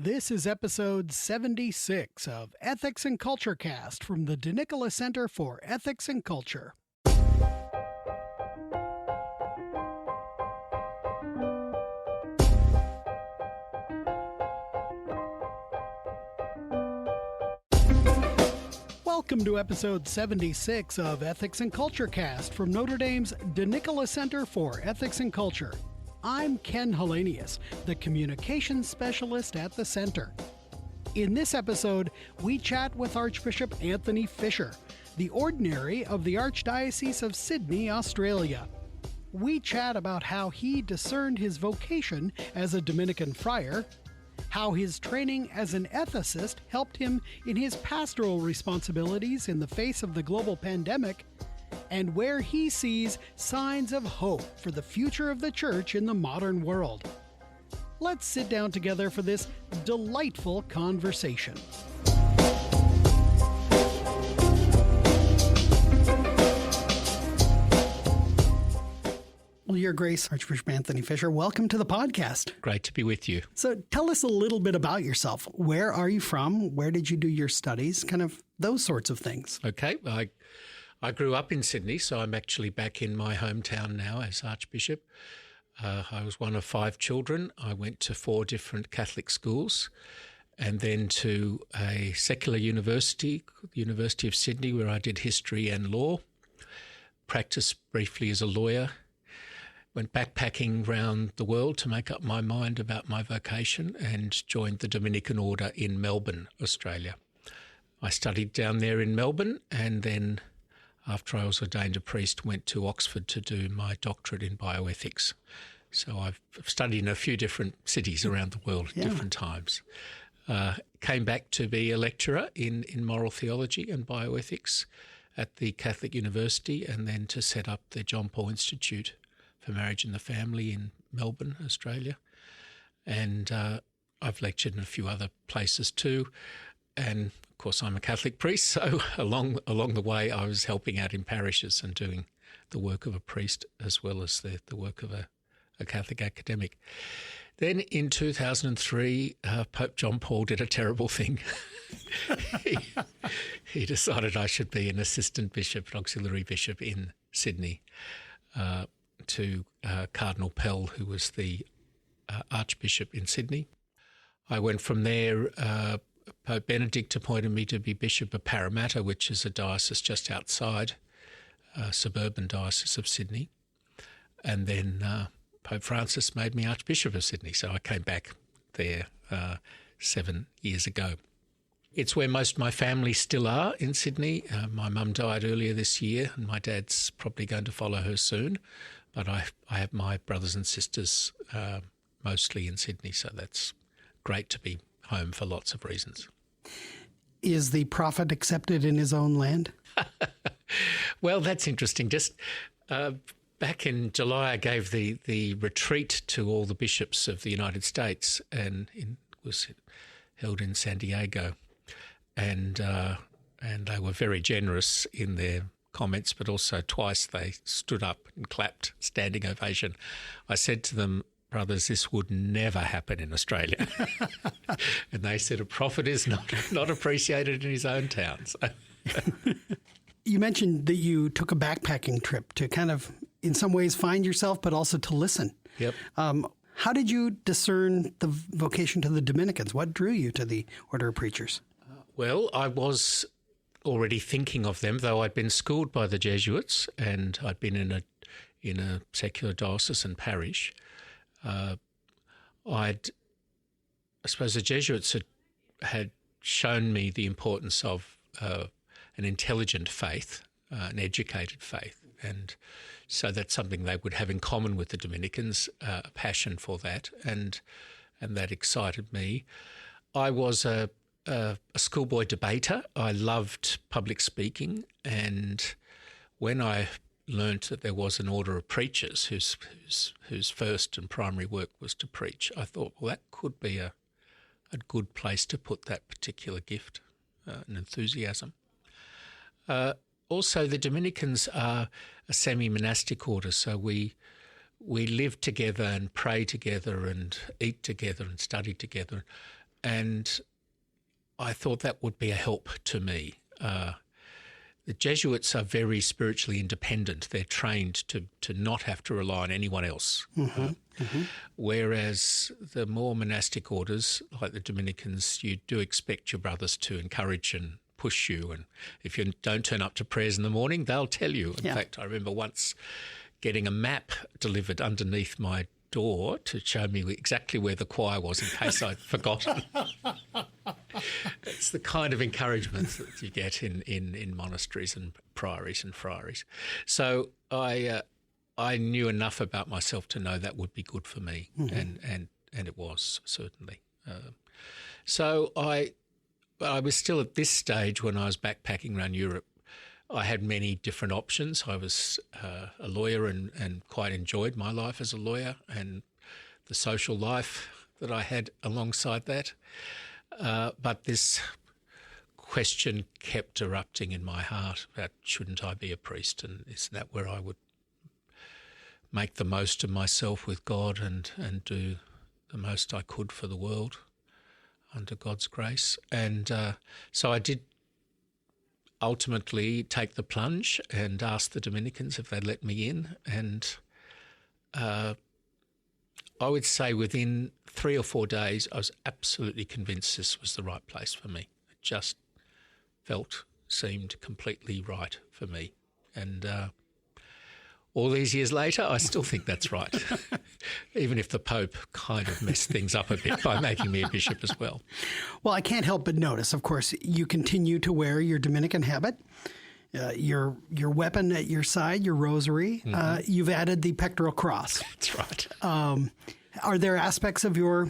This is episode 76 of Ethics and Culture Cast from the DeNicola Center for Ethics and Culture. Welcome to episode 76 of Ethics and Culture Cast from Notre Dame's DeNicola Center for Ethics and Culture. I'm Ken Hellenius, the communications specialist at the center. In this episode, we chat with Archbishop Anthony Fisher, the ordinary of the Archdiocese of Sydney, Australia. We chat about how he discerned his vocation as a Dominican friar, how his training as an ethicist helped him in his pastoral responsibilities in the face of the global pandemic, and where he sees signs of hope for the future of the church in the modern world. Let's sit down together for this delightful conversation. Well, Your Grace, Archbishop Anthony Fisher, welcome to the podcast. Great to be with you. So tell us a little bit about yourself. Where are you from? Where did you do your studies? Kind of those sorts of things. Okay. I grew up in Sydney, so I'm actually back in my hometown now as Archbishop. I was one of 5 children. I went to 4 different Catholic schools and then to a secular university, the University of Sydney, where I did history and law, practiced briefly as a lawyer, went backpacking around the world to make up my mind about my vocation and joined the Dominican order in Melbourne, Australia. I studied down there in Melbourne and then after I was ordained a priest, went to Oxford to do my doctorate in bioethics. So I've studied in a few different cities around the world at different times. Came back to be a lecturer in moral theology and bioethics at the Catholic University and then to set up the John Paul Institute for Marriage and the Family in Melbourne, Australia. And I've lectured in a few other places too. And of course, I'm a Catholic priest, so along the way, I was helping out in parishes and doing the work of a priest as well as the work of a Catholic academic. Then in 2003, Pope John Paul did a terrible thing. He decided I should be an assistant bishop, an auxiliary bishop in Sydney to Cardinal Pell, who was the Archbishop in Sydney. I went from there. Pope Benedict appointed me to be Bishop of Parramatta, which is a diocese just outside suburban Diocese of Sydney. And then Pope Francis made me Archbishop of Sydney, so I came back there 7 years ago. It's where most of my family still are in Sydney. My mum died earlier this year and my dad's probably going to follow her soon. But I have my brothers and sisters mostly in Sydney, so that's great to be home for lots of reasons. Is the prophet accepted in his own land? Well, that's interesting. Just back in July, I gave the retreat to all the bishops of the United States, and it was held in San Diego. And they were very generous in their comments, but also twice they stood up and clapped, standing ovation. I said to them, brothers, this would never happen in Australia. And they said a prophet is not appreciated in his own town. So. You mentioned that you took a backpacking trip to kind of, in some ways, find yourself, but also to listen. Yep. How did you discern the vocation to the Dominicans? What drew you to the Order of Preachers? Well, I was already thinking of them, though I'd been schooled by the Jesuits and I'd been in a secular diocesan parish. I suppose the Jesuits had shown me the importance of an intelligent faith, an educated faith, and so that's something they would have in common with the Dominicans, a passion for that, and that excited me. I was a schoolboy debater. I loved public speaking, and when I learnt that there was an order of preachers whose first and primary work was to preach, I thought, well, that could be a good place to put that particular gift and enthusiasm. Also, the Dominicans are a semi-monastic order, so we live together and pray together and eat together and study together. and I thought that would be a help to me. The Jesuits are very spiritually independent. They're trained to not have to rely on anyone else. Whereas the more monastic orders, like the Dominicans, you do expect your brothers to encourage and push you. And if you don't turn up to prayers in the morning, they'll tell you. In fact, I remember once getting a map delivered underneath my door to show me exactly where the choir was in case I'd forgotten. It's the kind of encouragement that you get in monasteries and priories and friaries. So I knew enough about myself to know that would be good for me, and it was, certainly. So I was still at this stage when I was backpacking around Europe. I had many different options. I was a lawyer and quite enjoyed my life as a lawyer and the social life that I had alongside that. But this question kept erupting in my heart about shouldn't I be a priest, and isn't that where I would make the most of myself with God and do the most I could for the world under God's grace. And so I did ultimately take the plunge and ask the Dominicans if they'd let me in. And I would say within 3 or 4 days, I was absolutely convinced this was the right place for me. It just seemed completely right for me. And all these years later, I still think that's right, even if the Pope kind of messed things up a bit by making me a bishop as well. Well, I can't help but notice, of course, you continue to wear your Dominican habit, your weapon at your side, your rosary. You've added the pectoral cross. That's right. Are there aspects of your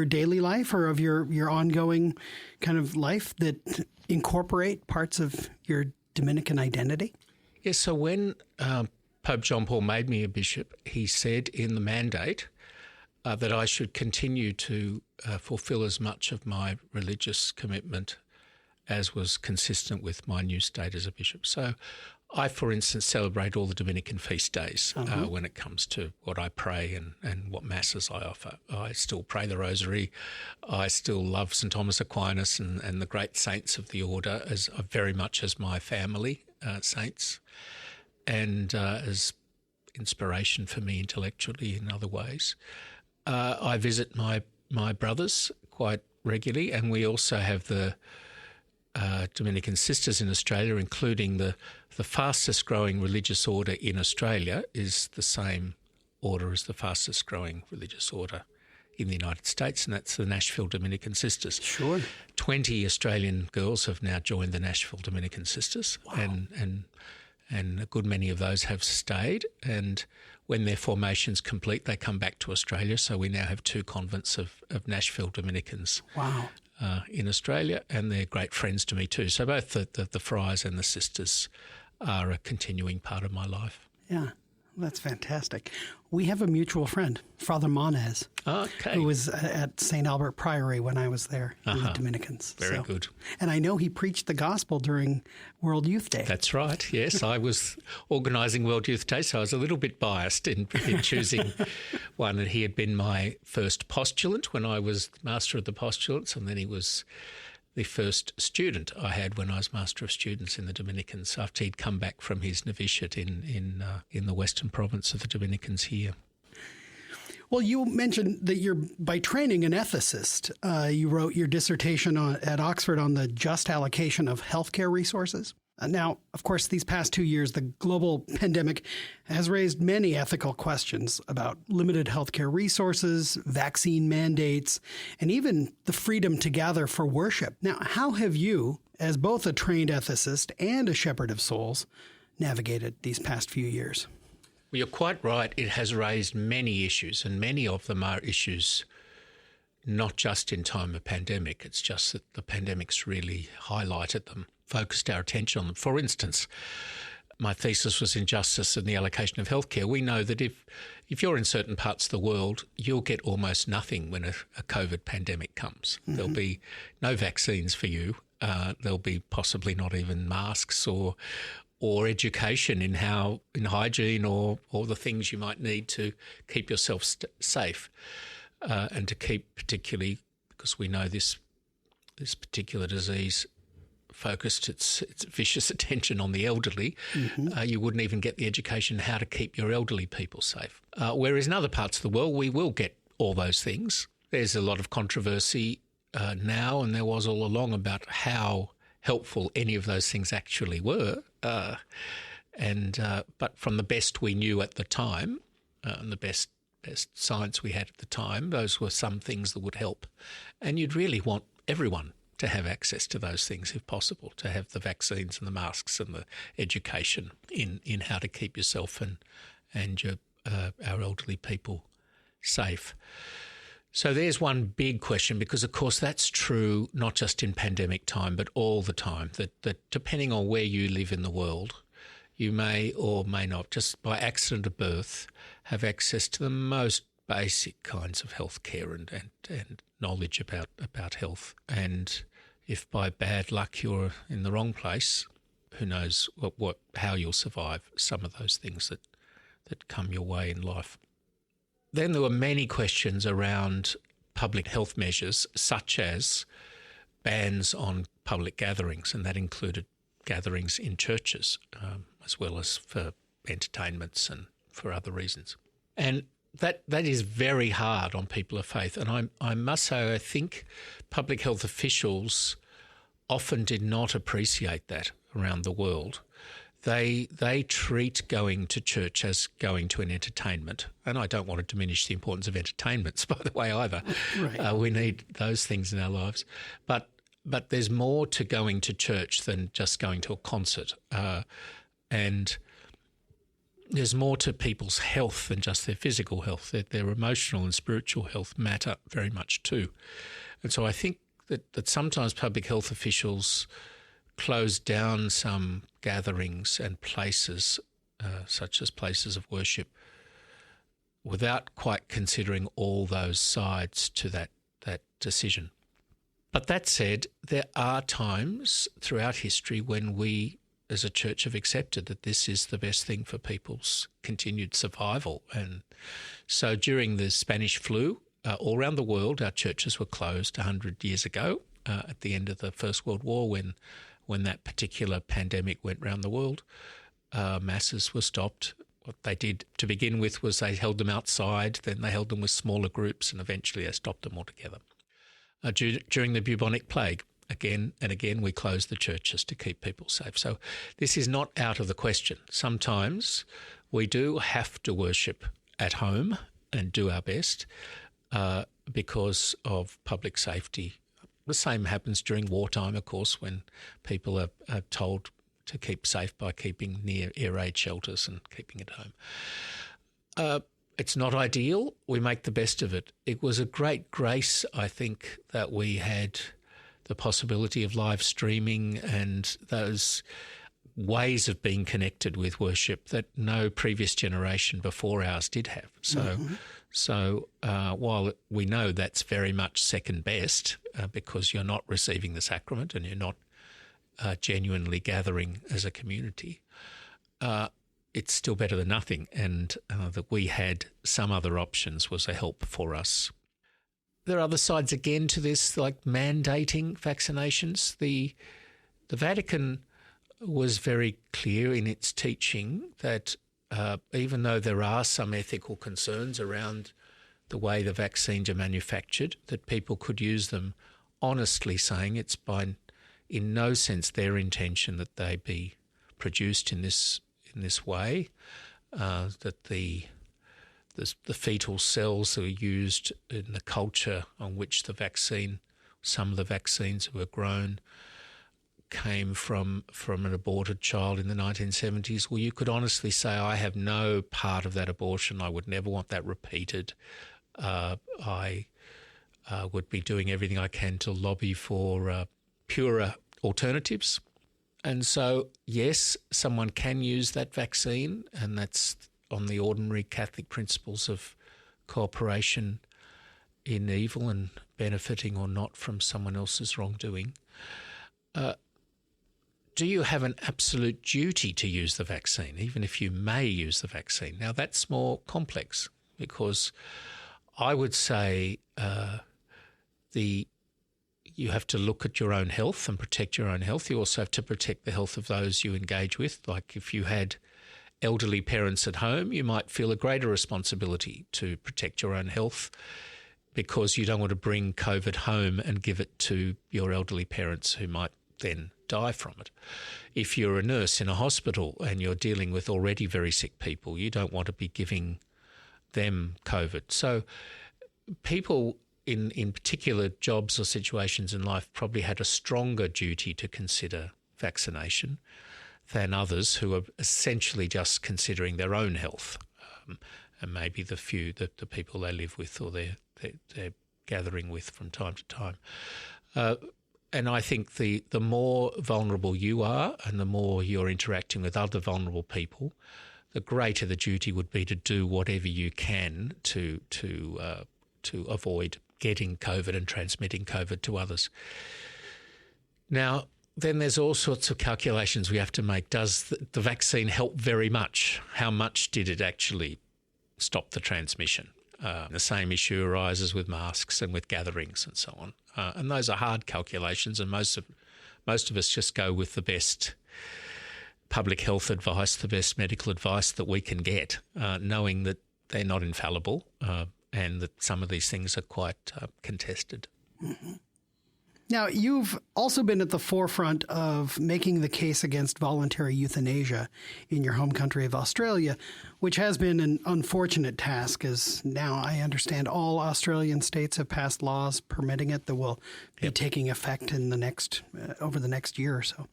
daily life or of your ongoing kind of life that incorporate parts of your Dominican identity? Yes, so when Pope John Paul made me a bishop, he said in the mandate that I should continue to fulfil as much of my religious commitment as was consistent with my new state as a bishop. So I, for instance, celebrate all the Dominican feast days when it comes to what I pray and what masses I offer. I still pray the rosary. I still love St. Thomas Aquinas and the great saints of the order as very much as my family saints, and as inspiration for me intellectually in other ways. I visit my brothers quite regularly, and we also have the Dominican sisters in Australia, including the fastest growing religious order in Australia is the same order as the fastest growing religious order in the United States, and that's the Nashville Dominican Sisters. Sure. 20 Australian girls have now joined the Nashville Dominican Sisters. Wow. And a good many of those have stayed, and when their formation's complete, they come back to Australia. So we now have 2 convents of Nashville Dominicans. Wow. In Australia, and they're great friends to me too. So both the friars and the sisters are a continuing part of my life. Yeah, that's fantastic. We have a mutual friend, Father Monez, who was at St. Albert Priory when I was there in the Dominicans. Very good. And I know he preached the gospel during World Youth Day. That's right, yes. I was organising World Youth Day, so I was a little bit biased in choosing one. And he had been my first postulant when I was Master of the Postulants, and then he was the first student I had when I was Master of Students in the Dominicans after he'd come back from his novitiate in the Western Province of the Dominicans here. Well, you mentioned that you're, by training, an ethicist. You wrote your dissertation at Oxford on the just allocation of healthcare resources. Now, of course, these past 2 years, the global pandemic has raised many ethical questions about limited healthcare resources, vaccine mandates, and even the freedom to gather for worship. Now, how have you, as both a trained ethicist and a shepherd of souls, navigated these past few years? Well, you're quite right. It has raised many issues, and many of them are issues not just in time of pandemic. It's just that the pandemic's really highlighted them, focused our attention on them. For instance, my thesis was injustice in the allocation of healthcare. We know that if you're in certain parts of the world, you'll get almost nothing when a COVID pandemic comes. Mm-hmm. There'll be no vaccines for you. There'll be possibly not even masks or education in hygiene or the things you might need to keep yourself safe and to keep, particularly because we know this particular disease focused its vicious attention on the elderly, you wouldn't even get the education how to keep your elderly people safe. Whereas in other parts of the world, we will get all those things. There's a lot of controversy now, and there was all along, about how helpful any of those things actually were. But from the best we knew at the time, and the best science we had at the time, those were some things that would help. And you'd really want everyone to have access to those things if possible, to have the vaccines and the masks and the education in how to keep yourself and your our elderly people safe. So there's one big question, because of course that's true not just in pandemic time but all the time, that depending on where you live in the world, you may or may not, just by accident of birth, have access to the most basic kinds of health care and knowledge about health. And if by bad luck you're in the wrong place, who knows how you'll survive some of those things that come your way in life. Then there were many questions around public health measures, such as bans on public gatherings, and that included gatherings in churches, as well as for entertainments and for other reasons. And that is very hard on people of faith. And I must say, I think public health officials often did not appreciate that around the world. They treat going to church as going to an entertainment. And I don't want to diminish the importance of entertainments, by the way, either. Right. We need those things in our lives. But there's more to going to church than just going to a concert. And there's more to people's health than just their physical health. Their emotional and spiritual health matter very much too. And so I think that sometimes public health officials close down some gatherings and places, such as places of worship, without quite considering all those sides to that decision. But that said, there are times throughout history when we as a church have accepted that this is the best thing for people's continued survival. And so during the Spanish flu, all around the world, our churches were closed 100 years ago at the end of the First World War, when that particular pandemic went around the world. Masses were stopped. What they did to begin with was they held them outside, then they held them with smaller groups, and eventually they stopped them altogether. During the bubonic plague, again and again, we closed the churches to keep people safe. So this is not out of the question. Sometimes we do have to worship at home and do our best because of public safety. The same happens during wartime, of course, when people are told to keep safe by keeping near air raid shelters and keeping at home. It's not ideal. We make the best of it. It was a great grace, I think, that we had the possibility of live streaming and those ways of being connected with worship that no previous generation before ours did have. So while we know that's very much second best because you're not receiving the sacrament and you're not genuinely gathering as a community, it's still better than nothing, and that we had some other options was a help for us. There are other sides again to this, like mandating vaccinations. The Vatican was very clear in its teaching that even though there are some ethical concerns around the way the vaccines are manufactured, that people could use them honestly, saying it's in no sense their intention that they be produced in this way, that the fetal cells that are used in the culture on which some of the vaccines were grown came from an aborted child in the 1970s. Well, you could honestly say, I have no part of that abortion. I would never want that repeated. I would be doing everything I can to lobby for purer alternatives. And so, yes, someone can use that vaccine, and that's on the ordinary Catholic principles of cooperation in evil and benefiting or not from someone else's wrongdoing. Do you have an absolute duty to use the vaccine, even if you may use the vaccine? Now, that's more complex because I would say the you have to look at your own health and protect your own health. You also have to protect the health of those you engage with. Like if you had elderly parents at home, you might feel a greater responsibility to protect your own health because you don't want to bring COVID home and give it to your elderly parents who might then die from it. If you're a nurse in a hospital and you're dealing with already very sick people, you don't want to be giving them COVID. So people in particular jobs or situations in life probably had a stronger duty to consider vaccination than others who are essentially just considering their own health and maybe the people they live with or they're gathering with from time to time. And I think the more vulnerable you are and the more you're interacting with other vulnerable people, the greater the duty would be to do whatever you can to avoid getting COVID and transmitting COVID to others. Now, then there's all sorts of calculations we have to make. Does the vaccine help very much? How much did it actually stop the transmission? The same issue arises with masks and with gatherings and so on. And those are hard calculations, and most of us just go with the best public health advice, the best medical advice that we can get, knowing that they're not infallible and that some of these things are quite contested. Mm-hmm. Now, you've also been at the forefront of making the case against voluntary euthanasia in your home country of Australia, which has been an unfortunate task, as now I understand all Australian states have passed laws permitting it that will be taking effect in over the next year or so.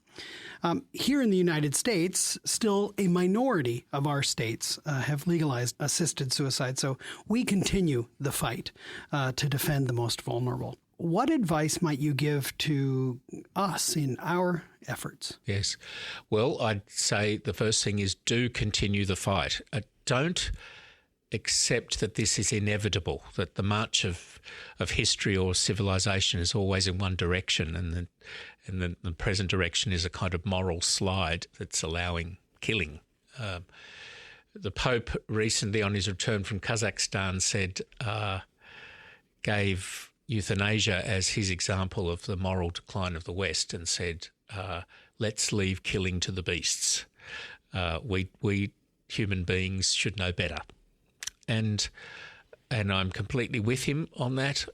Here in the United States, still a minority of our states have legalized assisted suicide, so we continue the fight to defend the most vulnerable. What advice might you give to us in our efforts? Yes. Well, I'd say the first thing is do continue the fight. Don't accept that this is inevitable, that the march of history or civilization is always in one direction and the present direction is a kind of moral slide that's allowing killing. The Pope recently on his return from Kazakhstan gave euthanasia as his example of the moral decline of the West and said, let's leave killing to the beasts. We human beings should know better. And I'm completely with him on that.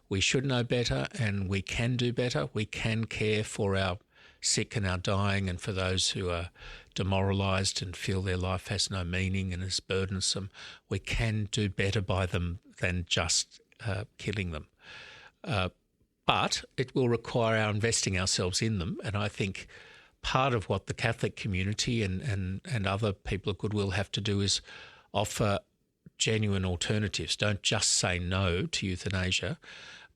We should know better and we can do better. We can care for our sick and our dying and for those who are demoralised and feel their life has no meaning and is burdensome. We can do better by them than just killing them. But it will require our investing ourselves in them. And I think part of what the Catholic community and other people of goodwill have to do is offer genuine alternatives. Don't just say no to euthanasia,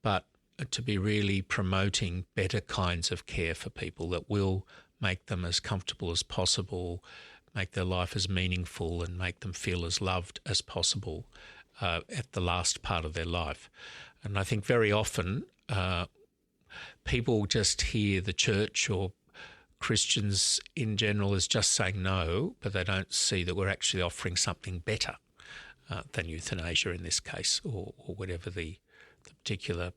but to be really promoting better kinds of care for people that will make them as comfortable as possible, make their life as meaningful and make them feel as loved as possible at the last part of their life. And I think very often people just hear the church or Christians in general as just saying no, but they don't see that we're actually offering something better than euthanasia in this case or whatever the particular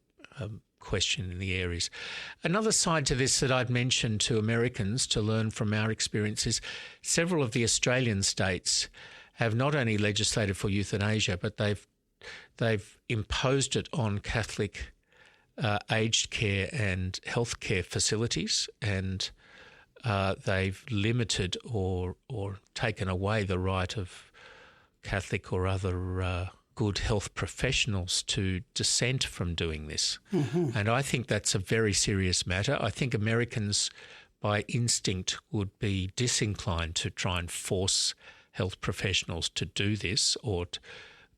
question in the air is. Another side to this that I'd mentioned to Americans to learn from our experience is several of the Australian states have not only legislated for euthanasia, but they've imposed it on Catholic aged care and healthcare facilities, and they've limited or taken away the right of Catholic or other good health professionals to dissent from doing this. Mm-hmm. And I think that's a very serious matter. I think Americans by instinct would be disinclined to try and force health professionals to do this or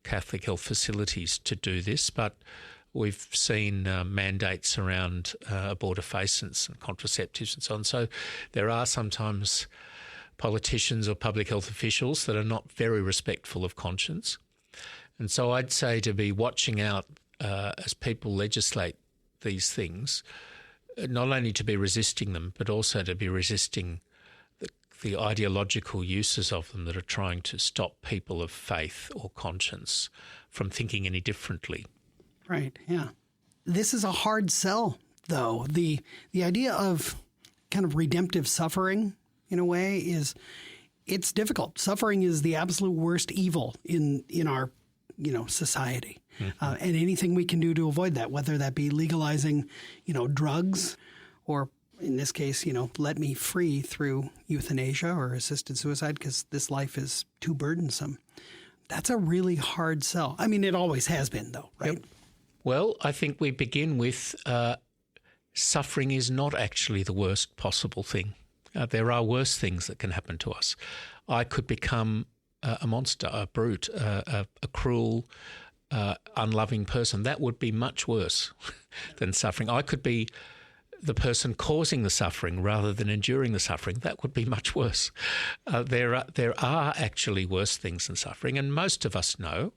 Catholic health facilities to do this, but we've seen mandates around abortifacients and contraceptives and so on. So there are sometimes politicians or public health officials that are not very respectful of conscience. And so I'd say to be watching out as people legislate these things, not only to be resisting them, but also to be resisting the ideological uses of them that are trying to stop people of faith or conscience from thinking any differently. Right, yeah. This is a hard sell though. The idea of kind of redemptive suffering, in a way, it's difficult. Suffering is the absolute worst evil in our society. Mm-hmm. And anything we can do to avoid that, whether that be legalizing, drugs, or in this case, let me free through euthanasia or assisted suicide because this life is too burdensome. That's a really hard sell. I mean, it always has been, though, right? Yep. Well, I think we begin with suffering is not actually the worst possible thing. There are worse things that can happen to us. I could become a monster, a brute, a cruel, unloving person. That would be much worse than suffering. I could be the person causing the suffering rather than enduring the suffering. That would be much worse. There are actually worse things than suffering, and most of us know.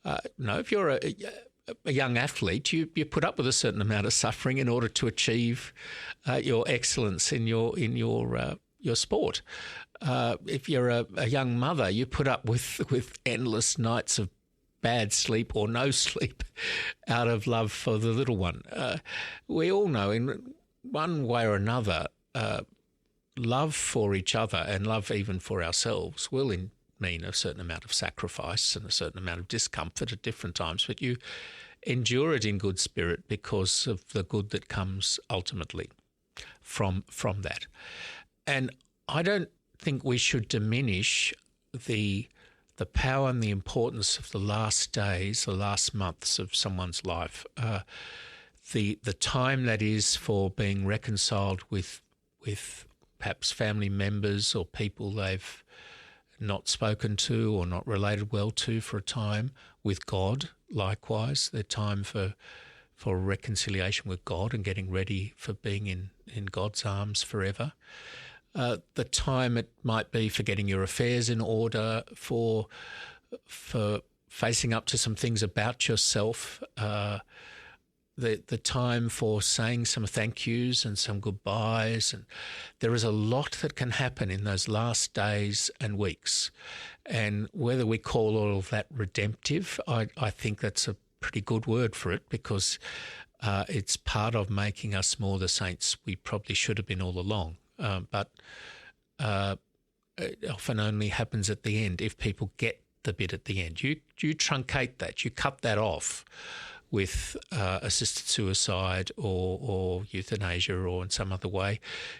If you're a young athlete, you put up with a certain amount of suffering in order to achieve your excellence in your sport. If you're a young mother, you put up with endless nights of bad sleep or no sleep out of love for the little one. We all know in one way or another, love for each other and love even for ourselves will mean a certain amount of sacrifice and a certain amount of discomfort at different times, but you endure it in good spirit because of the good that comes ultimately from that. And I don't think we should diminish the power and the importance of the last days, the last months of someone's life, the time that is for being reconciled with perhaps family members or people they've not spoken to or not related well to for a time, with God likewise, the time for reconciliation with God and getting ready for being in God's arms forever. The time it might be for getting your affairs in order, for facing up to some things about yourself, the time for saying some thank yous and some goodbyes. And there is a lot that can happen in those last days and weeks. And whether we call all of that redemptive, I think that's a pretty good word for it, because it's part of making us more the saints we probably should have been all along. But it often only happens at the end if people get the bit at the end. You truncate that, you cut that off with assisted suicide or euthanasia or in some other way.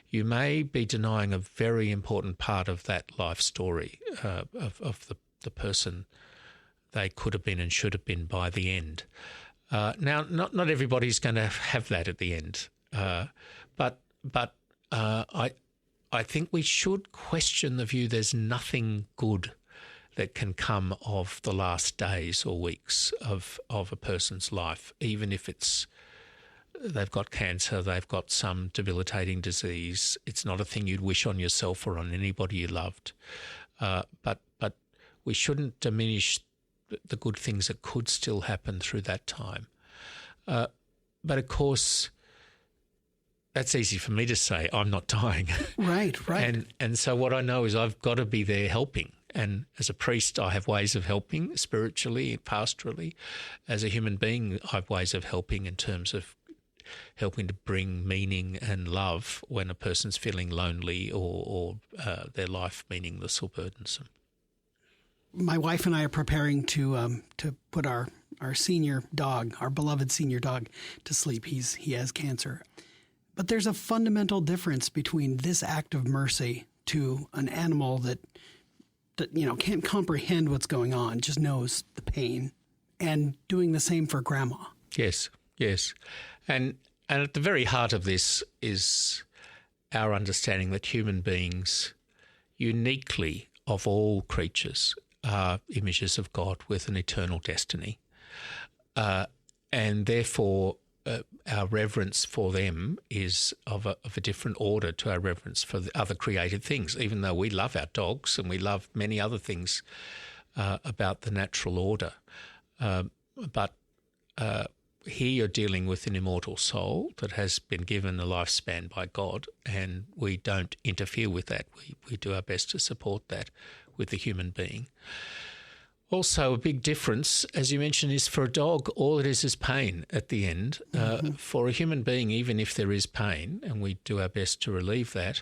You may be denying a very important part of that life story of the person they could have been and should have been by the end. Now, not everybody's going to have that at the end, but I think we should question the view there's nothing good that can come of the last days or weeks of a person's life, even if they've got cancer, they've got some debilitating disease. It's not a thing you'd wish on yourself or on anybody you loved. But we shouldn't diminish the good things that could still happen through that time. But of course, that's easy for me to say. I'm not dying. Right. And so what I know is I've got to be there helping. And as a priest, I have ways of helping spiritually, pastorally. As a human being, I have ways of helping in terms of helping to bring meaning and love when a person's feeling lonely or their life meaningless or burdensome. My wife and I are preparing to put our senior dog, our beloved senior dog, to sleep. He has cancer. But there's a fundamental difference between this act of mercy to an animal that can't comprehend what's going on, just knows the pain, and doing the same for grandma. Yes. And at the very heart of this is our understanding that human beings, uniquely of all creatures, are images of God with an eternal destiny. And therefore, our reverence for them is of a different order to our reverence for the other created things, even though we love our dogs and we love many other things about the natural order. But here you're dealing with an immortal soul that has been given a lifespan by God, and we don't interfere with that. We do our best to support that with the human being. Also, a big difference, as you mentioned, is for a dog, all it is pain at the end. For a human being, even if there is pain, and we do our best to relieve that,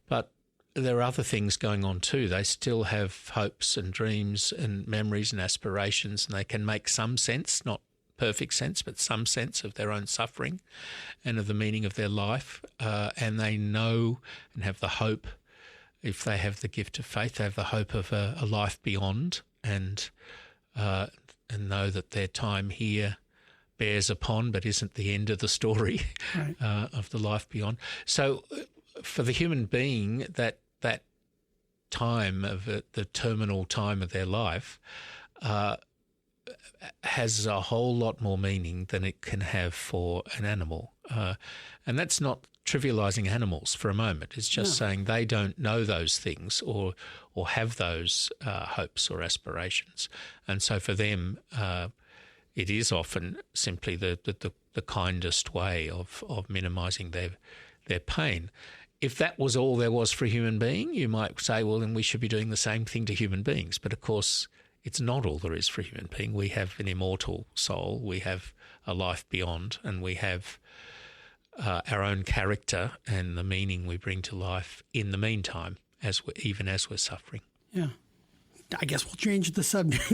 but there are other things going on too. They still have hopes and dreams and memories and aspirations, and they can make some sense, not perfect sense, but some sense of their own suffering and of the meaning of their life. And they know and have the hope, if they have the gift of faith, they have the hope of a life beyond, and know that their time here bears upon but isn't the end of the story, right. Of the life beyond. So for the human being, that time of the terminal time of their life has a whole lot more meaning than it can have for an animal. And that's not trivialising animals for a moment. It's just saying they don't know those things or have those hopes or aspirations. And so for them, it is often simply the kindest way of minimising their pain. If that was all there was for a human being, you might say, well, then we should be doing the same thing to human beings. But of course, it's not all there is for a human being. We have an immortal soul, we have a life beyond, and we have our own character and the meaning we bring to life in the meantime, even as we're suffering. Yeah. I guess we'll change the subject.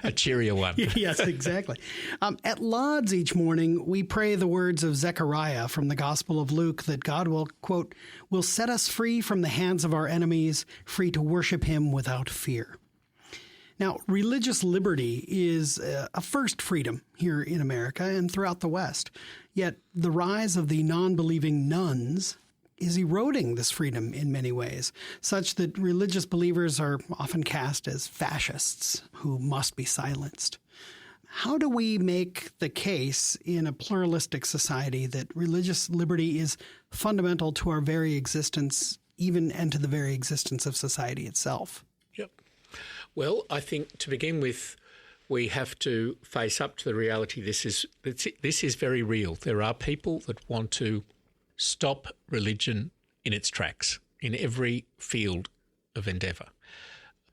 A cheerier one. Yes, exactly. At Lauds each morning, we pray the words of Zechariah from the Gospel of Luke that God will, quote, will set us free from the hands of our enemies, free to worship him without fear. Now, religious liberty is a first freedom here in America and throughout the West. Yet the rise of the non-believing nuns is eroding this freedom in many ways, such that religious believers are often cast as fascists who must be silenced. How do we make the case in a pluralistic society that religious liberty is fundamental to our very existence, even and to the very existence of society itself? Yep. Well, I think to begin with, we have to face up to the reality this is very real. There are people that want to stop religion in its tracks in every field of endeavour.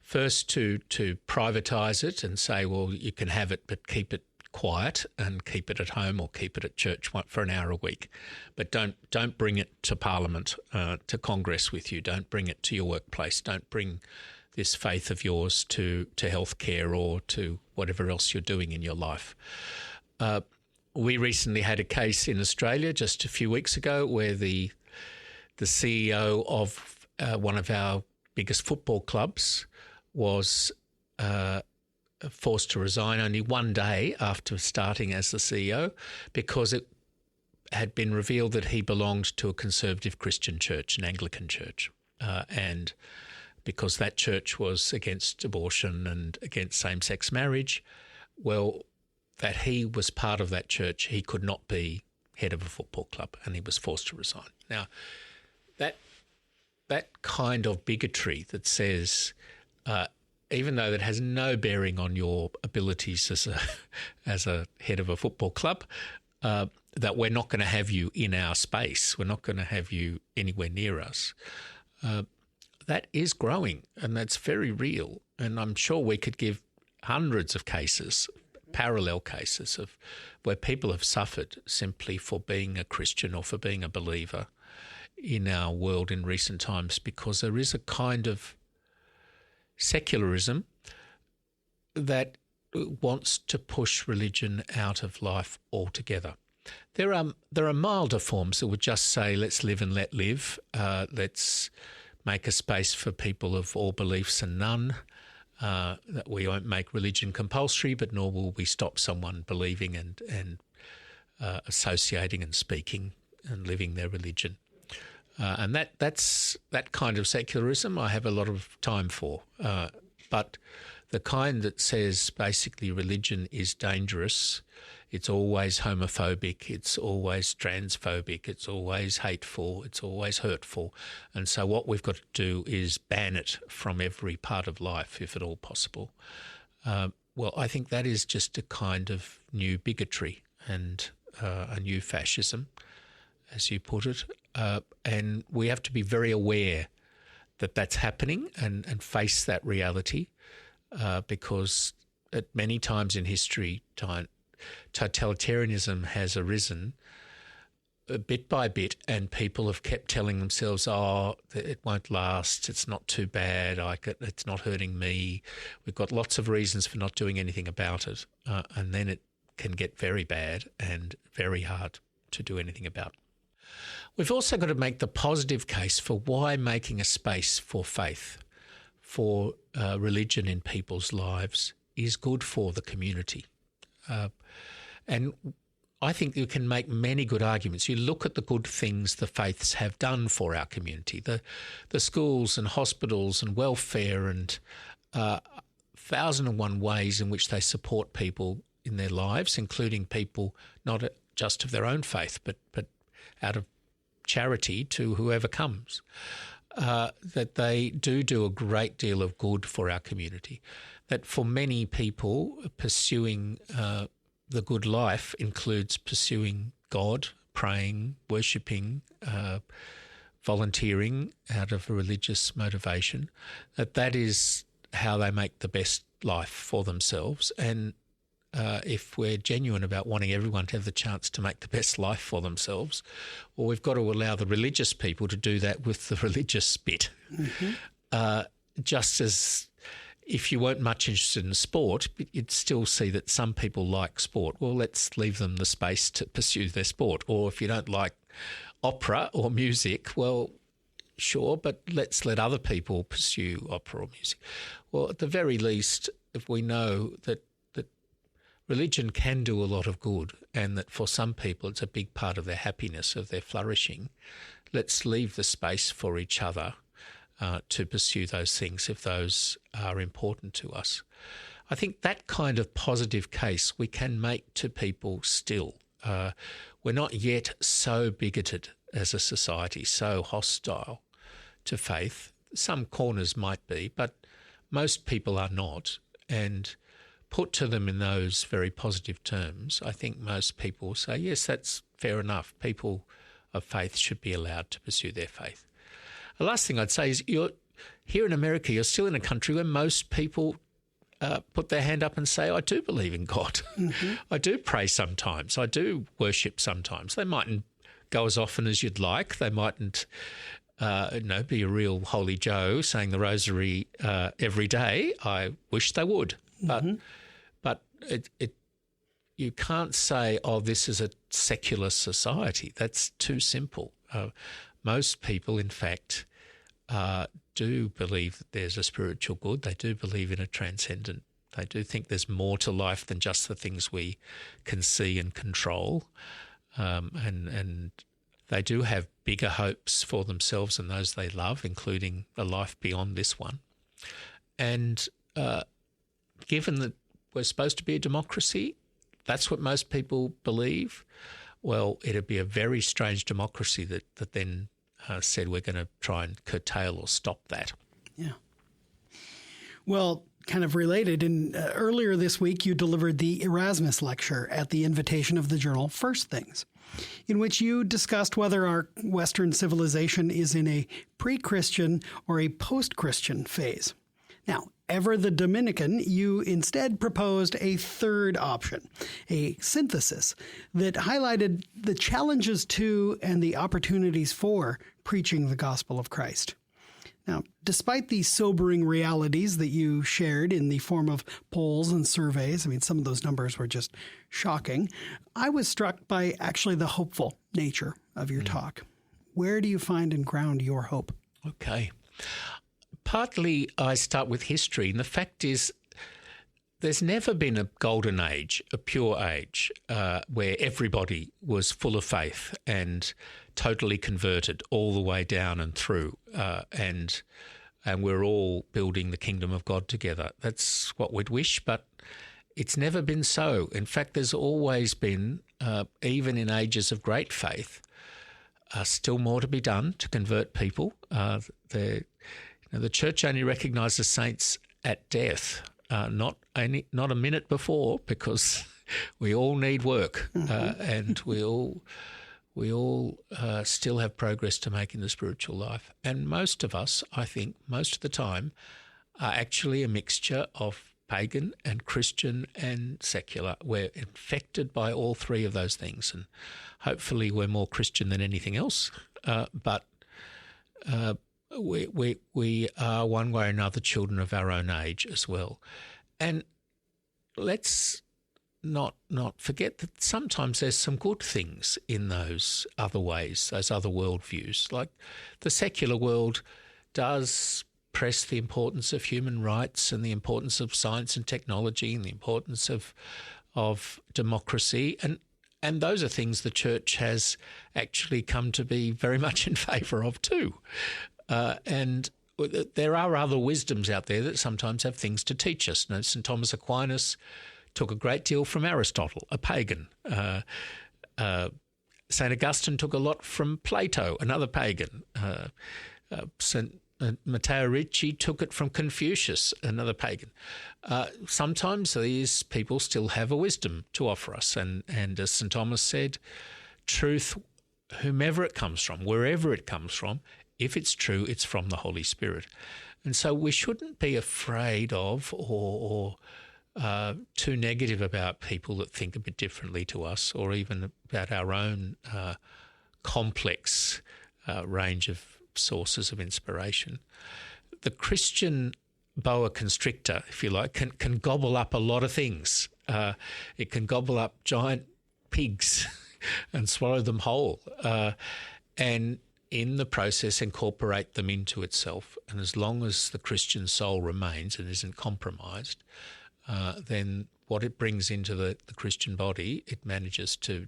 First, to privatise it and say, well, you can have it, but keep it quiet and keep it at home or keep it at church for an hour a week. But don't bring it to Parliament, to Congress with you. Don't bring it to your workplace. Don't bring this faith of yours to healthcare or to whatever else you're doing in your life. We recently had a case in Australia just a few weeks ago where the CEO of one of our biggest football clubs was forced to resign only one day after starting as the CEO because it had been revealed that he belonged to a conservative Christian church, an Anglican church, and because that church was against abortion and against same-sex marriage, well, that he was part of that church, he could not be head of a football club and he was forced to resign. Now, that kind of bigotry that says, even though that has no bearing on your abilities as a head of a football club, that we're not going to have you in our space, we're not going to have you anywhere near us, that is growing and that's very real. And I'm sure we could give hundreds of cases, parallel cases of where people have suffered simply for being a Christian or for being a believer in our world in recent times, because there is a kind of secularism that wants to push religion out of life altogether. There are milder forms that would just say, let's live and let live, let's make a space for people of all beliefs and none, that we won't make religion compulsory, but nor will we stop someone believing and associating and speaking and living their religion. And that's that kind of secularism I have a lot of time for. But the kind that says basically religion is dangerous, it's always homophobic, it's always transphobic, it's always hateful, it's always hurtful. And so what we've got to do is ban it from every part of life, if at all possible. Well, I think that is just a kind of new bigotry and a new fascism, as you put it. And we have to be very aware that that's happening and face that reality. because at many times in history, totalitarianism has arisen bit by bit, and people have kept telling themselves, oh, it won't last, it's not too bad, it's not hurting me. We've got lots of reasons for not doing anything about it. And then it can get very bad and very hard to do anything about. We've also got to make the positive case for why making a space for faith, for religion in people's lives is good for the community. And I think you can make many good arguments. You look at the good things the faiths have done for our community, the schools and hospitals and welfare and 1,001 ways in which they support people in their lives, including people not just of their own faith, but out of charity to whoever comes, that they do a great deal of good for our community. That for many people, pursuing the good life includes pursuing God, praying, worshipping, volunteering out of a religious motivation, that is how they make the best life for themselves. And if we're genuine about wanting everyone to have the chance to make the best life for themselves, well, we've got to allow the religious people to do that with the religious bit. Mm-hmm. Just as if you weren't much interested in sport, you'd still see that some people like sport. Well, let's leave them the space to pursue their sport. Or if you don't like opera or music, well, sure, but let's let other people pursue opera or music. Well, at the very least, if we know that religion can do a lot of good and that for some people it's a big part of their happiness, of their flourishing, let's leave the space for each other to pursue those things if those are important to us. I think that kind of positive case we can make to people still. We're not yet so bigoted as a society, so hostile to faith. Some corners might be, but most people are not. And put to them in those very positive terms, I think most people say, yes, that's fair enough. People of faith should be allowed to pursue their faith. The last thing I'd say is here in America, you're still in a country where most people put their hand up and say, I do believe in God. Mm-hmm. I do pray sometimes. I do worship sometimes. They mightn't go as often as you'd like. They mightn't be a real holy Joe saying the rosary every day. I wish they would. Mm-hmm. But you can't say, oh, this is a secular society. That's too simple. Most people, in fact, do believe that there's a spiritual good. They do believe in a transcendent. They do think there's more to life than just the things we can see and control. And they do have bigger hopes for themselves and those they love, including a life beyond this one. And given that we're supposed to be a democracy, that's what most people believe. Well, it'd be a very strange democracy that then said we're going to try and curtail or stop that. Yeah. Well, kind of related, earlier this week you delivered the Erasmus lecture at the invitation of the journal First Things, in which you discussed whether our Western civilization is in a pre-Christian or a post-Christian phase. Now, ever the Dominican, you instead proposed a third option, a synthesis that highlighted the challenges to and the opportunities for preaching the gospel of Christ. Now, despite the sobering realities that you shared in the form of polls and surveys, I mean, some of those numbers were just shocking, I was struck by actually the hopeful nature of your talk. Where do you find and ground your hope? Okay. Partly I start with history, and the fact is there's never been a golden age, a pure age, where everybody was full of faith and totally converted all the way down and through, and we're all building the kingdom of God together. That's what we'd wish, but it's never been so. In fact, there's always been, even in ages of great faith, still more to be done to convert people. The church only recognises saints at death, not a minute before, because we all need work, and we all still have progress to make in the spiritual life. And most of us, I think, most of the time, are actually a mixture of pagan and Christian and secular. We're infected by all three of those things, and hopefully we're more Christian than anything else. But we are one way or another children of our own age as well. And let's not forget that sometimes there's some good things in those other ways, those other worldviews. Like the secular world does press the importance of human rights and the importance of science and technology and the importance of democracy, and those are things the church has actually come to be very much in favour of too. And there are other wisdoms out there that sometimes have things to teach us. Now, St Thomas Aquinas took a great deal from Aristotle, a pagan. St Augustine took a lot from Plato, another pagan. St Matteo Ricci took it from Confucius, another pagan. Sometimes these people still have a wisdom to offer us. And as St Thomas said, truth, whomever it comes from, wherever it comes from, if it's true, it's from the Holy Spirit. And so we shouldn't be afraid of or too negative about people that think a bit differently to us, or even about our own complex range of sources of inspiration. The Christian boa constrictor, if you like, can gobble up a lot of things. It can gobble up giant pigs and swallow them whole, and in the process incorporate them into itself. And as long as the Christian soul remains and isn't compromised, then what it brings into the Christian body, it manages to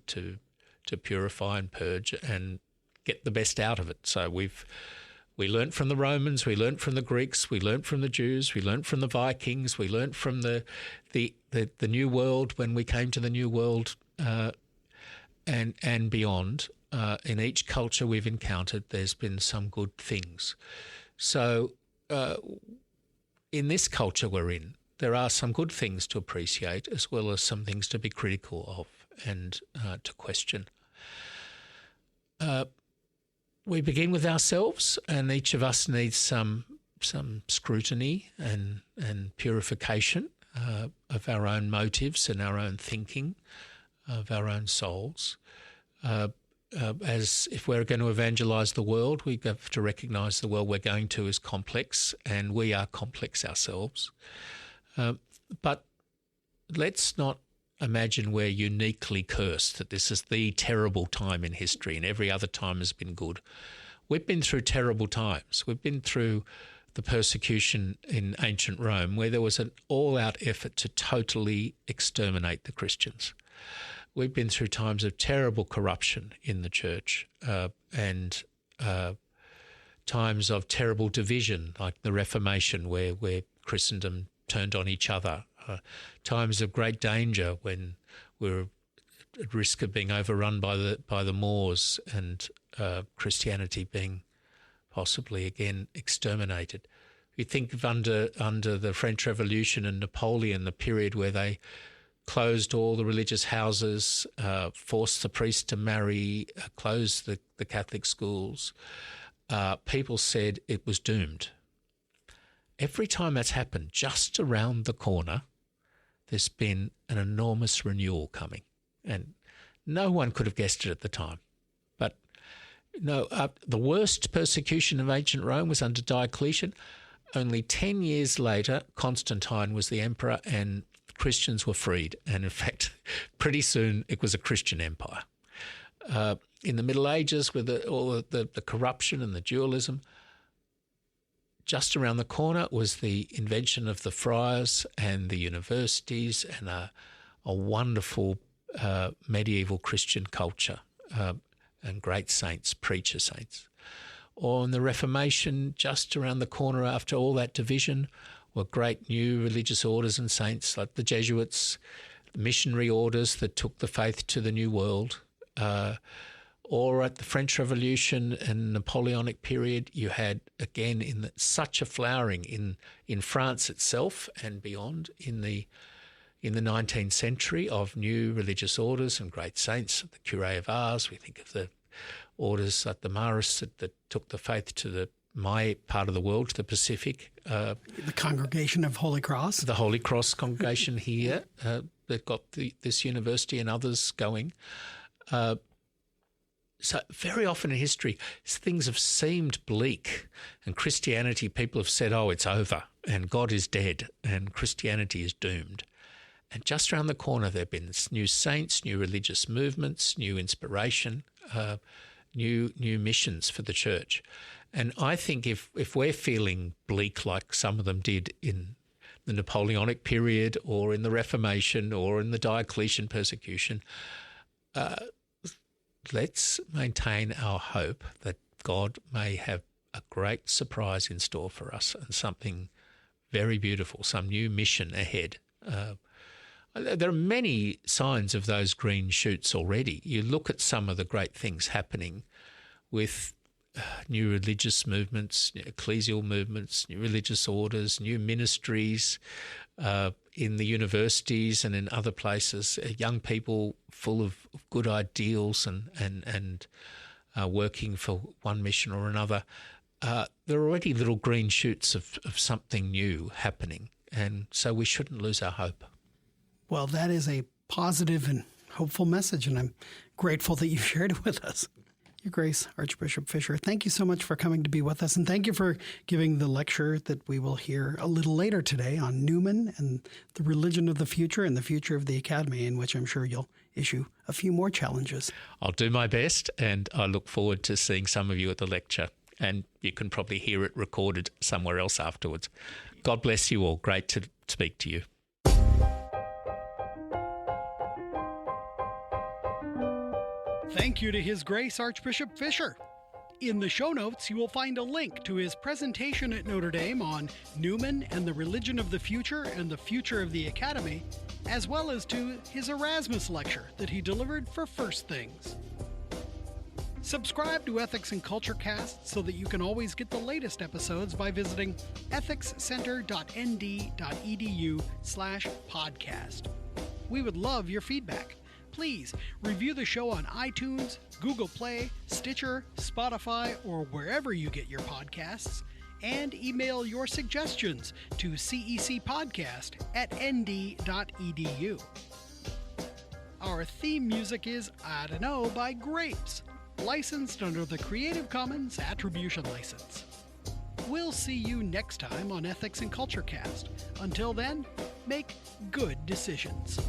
purify and purge and get the best out of it. So we learnt from the Romans, we learnt from the Greeks, we learnt from the Jews, we learnt from the Vikings, we learnt from the New World when we came to the New World, and beyond. In each culture we've encountered, there's been some good things. So in this culture we're in, there are some good things to appreciate as well as some things to be critical of and to question. We begin with ourselves, and each of us needs some scrutiny and purification of our own motives and our own thinking, of our own souls. As if we're going to evangelise the world, we have to recognise the world we're going to is complex, and we are complex ourselves. But let's not imagine we're uniquely cursed, that this is the terrible time in history and every other time has been good. We've been through terrible times. We've been through the persecution in ancient Rome, where there was an all-out effort to totally exterminate the Christians. We've been through times of terrible corruption in the church, and times of terrible division, like the Reformation, where Christendom turned on each other. Times of great danger when we're at risk of being overrun by the Moors and Christianity being possibly again exterminated. You think of under the French Revolution and Napoleon, the period where they closed all the religious houses, forced the priests to marry, closed the Catholic schools. People said it was doomed. Every time that's happened, just around the corner, there's been an enormous renewal coming. And no one could have guessed it at the time. But no, the worst persecution of ancient Rome was under Diocletian. Only 10 years later, Constantine was the emperor and Christians were freed. And in fact, pretty soon it was a Christian empire. In the Middle Ages, with all the corruption and the dualism, just around the corner was the invention of the friars and the universities and a wonderful medieval Christian culture and great saints, preacher saints. Or in the Reformation, just around the corner after all that division, were great new religious orders and saints like the Jesuits, the missionary orders that took the faith to the New World. Or at the French Revolution and Napoleonic period, you had, again, such a flowering in France itself and beyond in the 19th century of new religious orders and great saints. The Curé of Ars, we think of the orders like the Marists that took the faith to my part of the world, the Pacific. The Congregation of Holy Cross. The Holy Cross congregation here. They've got this university and others going. So very often in history, things have seemed bleak, and Christianity, people have said, oh, it's over, and God is dead, and Christianity is doomed. And just around the corner there have been new saints, new religious movements, new inspiration, new missions for the church. And I think if we're feeling bleak like some of them did in the Napoleonic period or in the Reformation or in the Diocletian persecution, let's maintain our hope that God may have a great surprise in store for us and something very beautiful, some new mission ahead. There are many signs of those green shoots already. You look at some of the great things happening with new religious movements, ecclesial movements, new religious orders, new ministries in the universities and in other places, young people full of good ideals and working for one mission or another. There are already little green shoots of something new happening, and so we shouldn't lose our hope. Well, that is a positive and hopeful message, and I'm grateful that you shared it with us. Your Grace, Archbishop Fisher, thank you so much for coming to be with us, and thank you for giving the lecture that we will hear a little later today on Newman and the religion of the future and the future of the Academy, in which I'm sure you'll issue a few more challenges. I'll do my best, and I look forward to seeing some of you at the lecture, and you can probably hear it recorded somewhere else afterwards. God bless you all. Great to speak to you. Thank you to His Grace Archbishop Fisher. In the show notes, you will find a link to his presentation at Notre Dame on Newman and the religion of the future and the future of the Academy, as well as to his Erasmus lecture that he delivered for First Things. Subscribe to Ethics and Culture Cast so that you can always get the latest episodes by visiting ethicscenter.nd.edu/podcast. We would love your feedback. Please review the show on iTunes, Google Play, Stitcher, Spotify, or wherever you get your podcasts, and email your suggestions to cecpodcast@nd.edu. Our theme music is I Don't Know by Grapes, licensed under the Creative Commons Attribution License. We'll see you next time on Ethics and Culture Cast. Until then, make good decisions.